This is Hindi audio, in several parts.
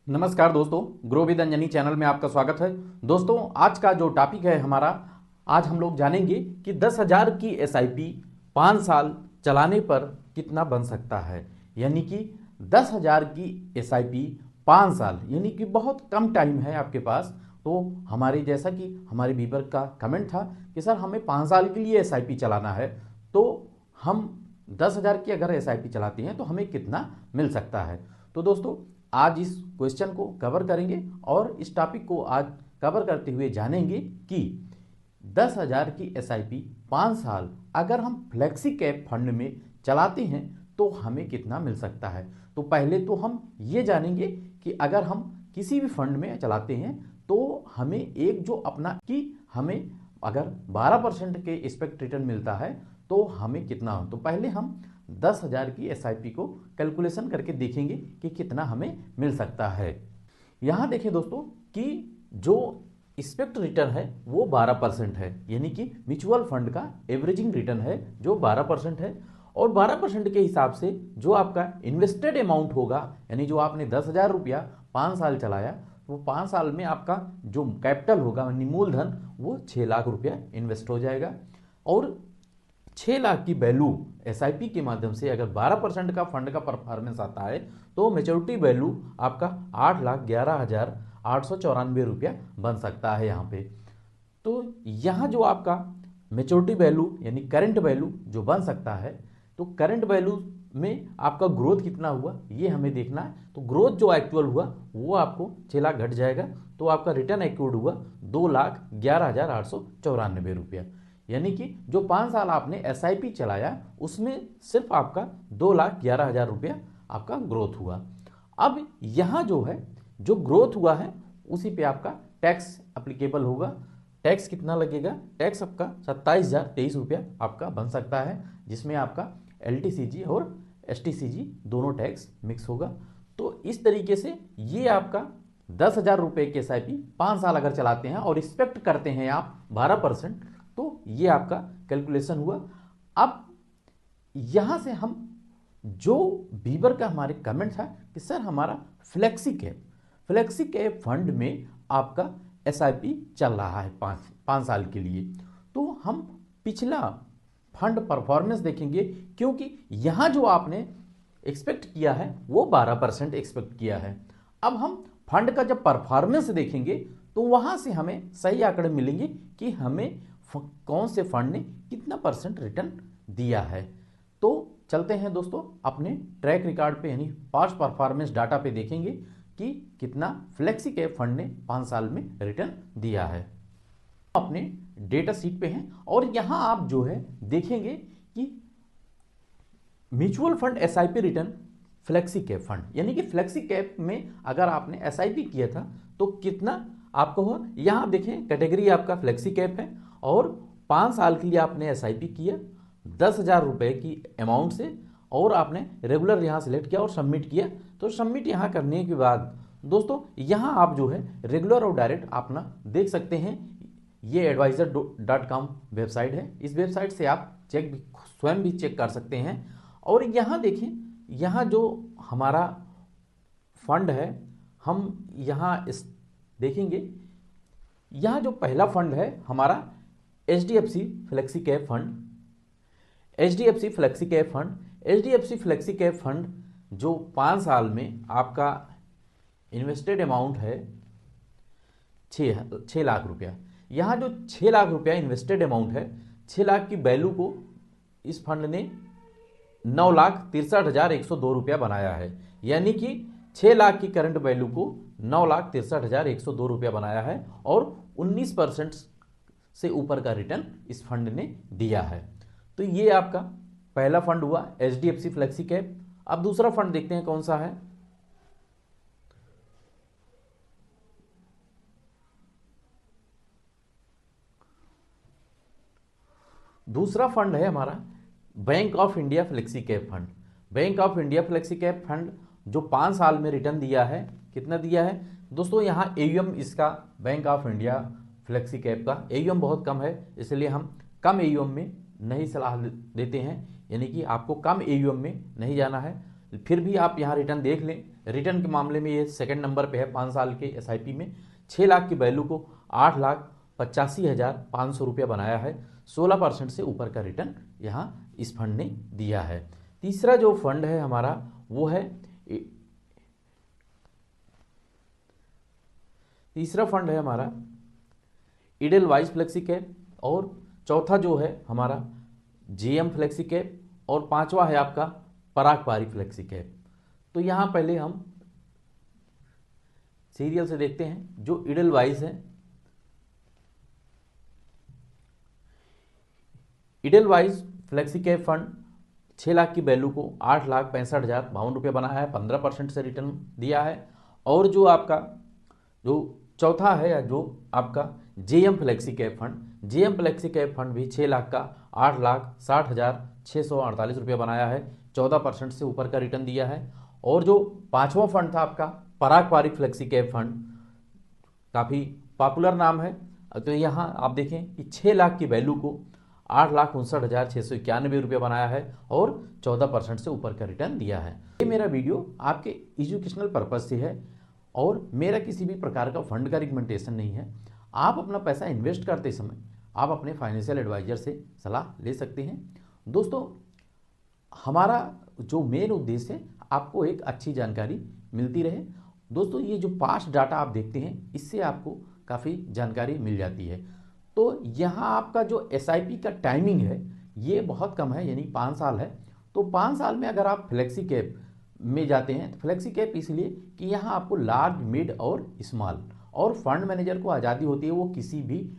नमस्कार दोस्तों, ग्रो विद अंजनी चैनल में आपका स्वागत है। दोस्तों, आज का जो टॉपिक है हमारा, आज हम लोग जानेंगे कि 10,000 की एसआईपी 5 साल चलाने पर कितना बन सकता है। यानी कि 10,000 की एसआईपी 5 साल, यानी कि बहुत कम टाइम है आपके पास। तो हमारे जैसा कि हमारे व्यूअर का कमेंट था कि सर हमें 5 साल के लिए एसआईपी चलाना है, तो हम 10,000 की अगर एसआईपी चलाते हैं तो हमें कितना मिल सकता है। तो दोस्तों, आज इस क्वेश्चन को कवर करेंगे और इस टॉपिक को आज कवर करते हुए जानेंगे कि 10,000 की एसआईपी 5 साल अगर हम फ्लेक्सी कैप फंड में चलाते हैं तो हमें कितना मिल सकता है। तो पहले तो हम ये जानेंगे कि अगर हम किसी भी फंड में चलाते हैं तो हमें एक जो अपना कि हमें अगर 12% के एक्सपेक्ट रिटर्न मिलता है तो हमें कितना हो। तो पहले हम 10,000 की एसआईपी को कैलकुलेशन करके देखेंगे कि कितना हमें मिल सकता है। यहाँ देखें दोस्तों कि जो एक्सपेक्ट रिटर्न है वो 12% है, यानी कि म्यूचुअल फंड का एवरेजिंग रिटर्न है जो 12% है। और 12% के हिसाब से जो आपका इन्वेस्टेड अमाउंट होगा, यानी जो आपने 10,000 रुपया 5 साल चलाया, वो 5 साल में आपका जो कैपिटल होगा यानी मूलधन वो 6 लाख रुपया इन्वेस्ट हो जाएगा। और 6 लाख की वैल्यू एसआईपी के माध्यम से अगर 12% का फंड का परफॉर्मेंस आता है तो मेच्योरिटी वैल्यू आपका 8,11,894 रुपया बन सकता है यहाँ पे। तो यहाँ जो आपका मेच्योरिटी वैल्यू यानी करंट वैल्यू जो बन सकता है, तो करंट वैल्यू में आपका ग्रोथ कितना हुआ ये हमें देखना है। तो ग्रोथ जो एक्चुअल हुआ वो आपको 6 लाख घट जाएगा, तो आपका रिटर्न एक्यूर्ड हुआ 2,11,894 रुपया। यानी कि जो 5 साल आपने एसआईपी चलाया उसमें सिर्फ आपका 2,11,000 रुपया आपका ग्रोथ हुआ। अब यहाँ जो है जो ग्रोथ हुआ है उसी पे आपका टैक्स अप्लीकेबल होगा। टैक्स कितना लगेगा? टैक्स आपका 27,023 रुपया आपका बन सकता है, जिसमें आपका एलटीसीजी और एसटीसीजी दोनों टैक्स मिक्स होगा। तो इस तरीके से ये आपका 10,000 रुपये के एसआईपी 5 साल अगर चलाते हैं और एक्सपेक्ट करते हैं आप 12%, तो ये आपका कैलकुलेशन हुआ। अब यहां से हम जो बीबर का हमारे कमेंट था कि सर हमारा फ्लेक्सी कैप फंड में आपका एसआईपी चल रहा है 5 साल के लिए, तो हम पिछला फंड परफॉर्मेंस देखेंगे, क्योंकि यहां जो आपने एक्सपेक्ट किया है वो 12% एक्सपेक्ट किया है। अब हम फंड का जब परफॉर्मेंस देखेंगे तो वहां से हमें सही आंकड़े मिलेंगे कि हमें कौन से फंड ने कितना परसेंट रिटर्न दिया है। तो चलते हैं दोस्तों अपने ट्रैक रिकॉर्ड पे यानी पास्ट परफॉर्मेंस डाटा पे देखेंगे कि कितना फ्लेक्सी कैप फंड ने 5 साल में रिटर्न दिया है। अपने डेटा शीट पे हैं और यहां आप जो है देखेंगे कि mutual fund SIP return flexi cap fund, यानी कि फ्लेक्सी कैप में अगर आपने एसआईपी किया था तो कितना आपको हुआ। यहां आप देखें कैटेगरी आपका फ्लेक्सी कैप है और 5 साल के लिए आपने एसआईपी किया 10,000 रुपए की अमाउंट से, और आपने रेगुलर यहां सेलेक्ट किया और सबमिट किया। तो सबमिट यहां करने के बाद दोस्तों यहां आप जो है रेगुलर और डायरेक्ट अपना देख सकते हैं। ये advisor.com वेबसाइट है, इस वेबसाइट से आप स्वयं भी चेक कर सकते हैं। और यहाँ देखें, यहाँ जो हमारा फंड है हम यहाँ इस देखेंगे, यहाँ जो पहला फंड है हमारा HDFC flexi cap fund. HDFC flexi cap fund, HDFC flexi cap fund जो 5 साल में आपका इन्वेस्टेड अमाउंट है 6 लाख रुपया। यहाँ जो 6 लाख रुपया इन्वेस्टेड अमाउंट है, 6 लाख की वैल्यू को इस फंड ने 9,63,102 रुपया बनाया है। यानी कि 6 लाख की करंट वैल्यू को 9,63,102 रुपया बनाया है और 19% से ऊपर का रिटर्न इस फंड ने दिया है। तो ये आपका पहला फंड हुआ एचडीएफसी फ्लेक्सी कैप। अब दूसरा फंड देखते हैं कौन सा है। दूसरा फंड है हमारा bank of India flexi cap fund. Bank of India flexi cap fund जो 5 साल में रिटर्न दिया है, कितना दिया है दोस्तों? यहाँ एयूएम इसका bank of India flexi cap का एयूएम बहुत कम है, इसलिए हम कम एयूएम में नहीं सलाह देते हैं, यानी कि आपको कम एयूएम में नहीं जाना है। फिर भी आप यहाँ रिटर्न देख लें। रिटर्न के मामले में ये सेकंड नंबर पे है 5 साल के एसआईपी में। 6 लाख की वैल्यू को 8,85,500 रुपया बनाया है। 16% से ऊपर का रिटर्न यहाँ इस फंड ने दिया है। तीसरा जो फंड है हमारा वो है इडेलवाइस फ्लेक्सी कैप, और चौथा जो है हमारा जेएम फ्लेक्सी कैप, और पांचवा है आपका पराग पारी फ्लेक्सी कैप। तो यहां पहले हम सीरियल से देखते हैं। जो इडेलवाइस है, इडेलवाइस फ्लेक्सी कैप फंड 6 लाख की वैल्यू को 8,65,052 रुपये बनाया है, 15% से रिटर्न दिया है। और जो आपका जो चौथा है या जो आपका JM flexi cap fund, JM flexi cap fund भी 6 लाख का 8,60,648 रुपये बनाया है, 14% से ऊपर का रिटर्न दिया है। और जो पांचवा फंड था आपका पराग पारी फ्लेक्सी कैप फंड, काफ़ी पॉपुलर नाम है। तो यहाँ आप देखें कि 6 लाख की वैल्यू को 8,59,691 रुपये बनाया है और 14% से ऊपर का रिटर्न दिया है। ये मेरा वीडियो आपके एजुकेशनल पर्पज से है और मेरा किसी भी प्रकार का फंड का रिकमेंडेशन नहीं है। आप अपना पैसा इन्वेस्ट करते समय आप अपने फाइनेंशियल एडवाइजर से सलाह ले सकते हैं। दोस्तों, हमारा जो मेन उद्देश्य है आपको एक अच्छी जानकारी मिलती रहे। दोस्तों, ये जो पास्ट डाटा आप देखते हैं इससे आपको काफ़ी जानकारी मिल जाती है। तो यहाँ आपका जो एसआईपी का टाइमिंग है ये बहुत कम है, यानी 5 साल है। तो 5 साल में अगर आप फ्लेक्सी कैप में जाते हैं, तो फ्लेक्सी कैप इसलिए कि यहाँ आपको लार्ज, मिड और स्मॉल, और फंड मैनेजर को आज़ादी होती है वो किसी भी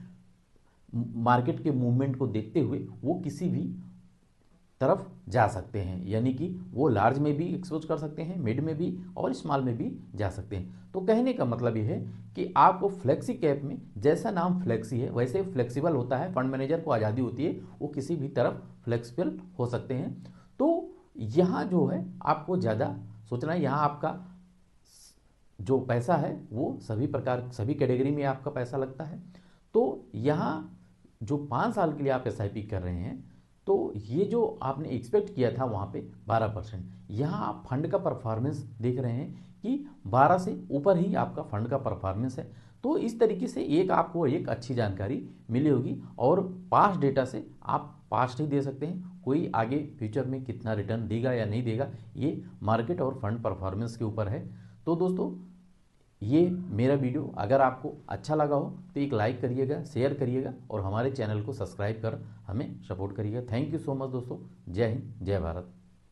मार्केट के मूवमेंट को देखते हुए वो किसी भी तरफ जा सकते हैं, यानी कि वो लार्ज में भी एक्सपोज कर सकते हैं, मिड में भी और स्मॉल में भी जा सकते हैं। तो कहने का मतलब ये है कि आपको फ्लेक्सी कैप में जैसा नाम फ्लेक्सी है वैसे फ्लेक्सिबल होता है, फंड मैनेजर को आज़ादी होती है वो किसी भी तरफ फ्लेक्सिबल हो सकते हैं। तो यहाँ जो है आपको ज़्यादा सोचना है, यहाँ आपका जो पैसा है वो सभी कैटेगरी में आपका पैसा लगता है। तो यहाँ जो 5 साल के लिए आप एसआईपी कर रहे हैं, तो ये जो आपने एक्सपेक्ट किया था वहाँ पे 12%, यहाँ आप फंड का परफॉर्मेंस देख रहे हैं कि 12 से ऊपर ही आपका फंड का परफॉर्मेंस है। तो इस तरीके से आपको एक अच्छी जानकारी मिली होगी, और पास्ट डेटा से आप पास्ट ही दे सकते हैं, कोई आगे फ्यूचर में कितना रिटर्न देगा या नहीं देगा ये मार्केट और फंड परफॉर्मेंस के ऊपर है। तो दोस्तों, ये मेरा वीडियो अगर आपको अच्छा लगा हो तो एक लाइक करिएगा, शेयर करिएगा और हमारे चैनल को सब्सक्राइब कर हमें सपोर्ट करिएगा। थैंक यू सो मच दोस्तों। जय हिंद, जय भारत।